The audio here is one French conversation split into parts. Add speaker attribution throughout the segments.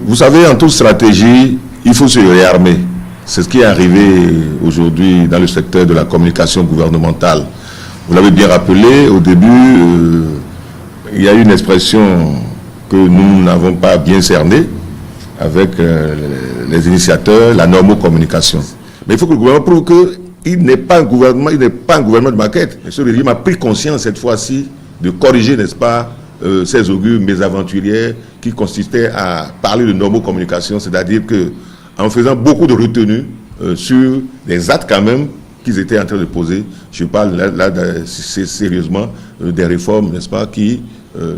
Speaker 1: Vous savez, en toute stratégie, il faut se réarmer. C'est ce qui est arrivé aujourd'hui dans le secteur de la communication gouvernementale. Vous l'avez bien rappelé, au début, il y a une expression que nous n'avons pas bien cernée avec les initiateurs, la normocommunication. Mais il faut que le gouvernement prouve qu'il n'est pas un gouvernement, de maquette. M. le régime a pris conscience cette fois-ci de corriger, n'est-ce pas, ces augures mésaventurières qui consistaient à parler de normocommunication, c'est-à-dire qu'en faisant beaucoup de retenues sur des actes quand même qu'ils étaient en train de poser, je parle là sérieusement des réformes, n'est-ce pas, qui,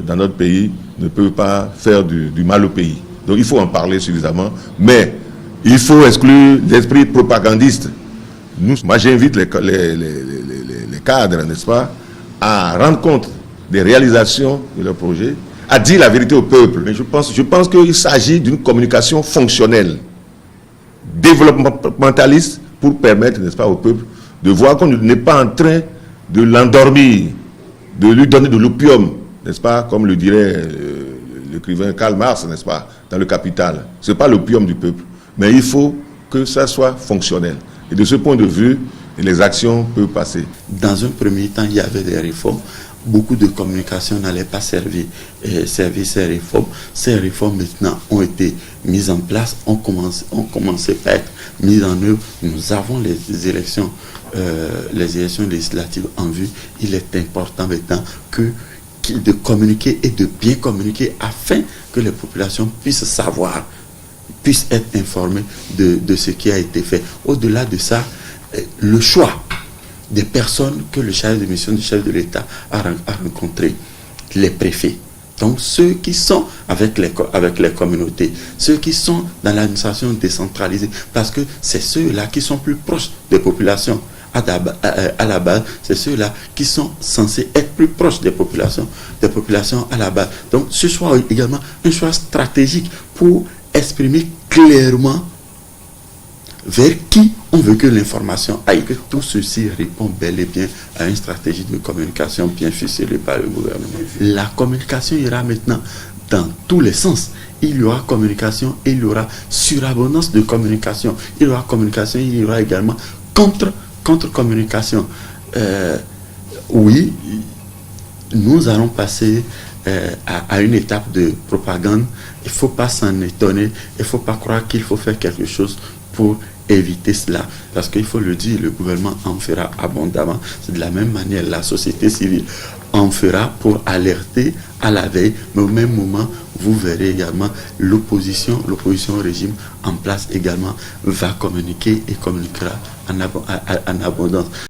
Speaker 1: dans notre pays, ne peuvent pas faire du mal au pays. Donc il faut en parler suffisamment, mais il faut exclure l'esprit propagandiste. Moi j'invite les cadres, n'est-ce pas, à rendre compte des réalisations de leur projet, à dire la vérité au peuple. Mais je pense qu'il s'agit d'une communication fonctionnelle, développementaliste, pour permettre, n'est-ce pas, au peuple de voir qu'on n'est pas en train de l'endormir, de lui donner de l'opium, n'est-ce pas, comme le dirait l'écrivain Karl Marx, n'est-ce pas, dans Le Capital. Ce n'est pas l'opium du peuple, mais il faut que ça soit fonctionnel. Et de ce point de vue, les actions peuvent passer.
Speaker 2: Dans un premier temps, il y avait des réformes. Beaucoup de communication n'allait pas servir ces réformes. Ces réformes maintenant ont été mises en place, ont commencé par être mises en œuvre. Nous avons les élections législatives en vue. Il est important maintenant de communiquer et de bien communiquer afin que les populations puissent savoir, puissent être informées de ce qui a été fait. Au-delà de ça, le choix des personnes que le chef de mission du chef de l'État a rencontré, les préfets. Donc ceux qui sont avec les communautés, ceux qui sont dans l'administration décentralisée, parce que c'est ceux-là qui sont plus proches des populations. À la base, c'est ceux-là qui sont censés être plus proches des populations à la base. Donc ce choix est également un choix stratégique pour exprimer clairement vers qui on veut que l'information aille. Que tout ceci répond bel et bien à une stratégie de communication bien ficelée par le gouvernement. La communication ira maintenant dans tous les sens. Il y aura communication, il y aura surabondance de communication. Il y aura communication, il y aura également contre-communication. Oui, nous allons passer à une étape de propagande. Il ne faut pas s'en étonner. Il ne faut pas croire qu'il faut faire quelque chose pour éviter cela. Parce qu'il faut le dire, le gouvernement en fera abondamment. C'est de la même manière, la société civile en fera pour alerter à la veille. Mais au même moment, vous verrez également l'opposition au régime en place également va communiquer et communiquera en abondance.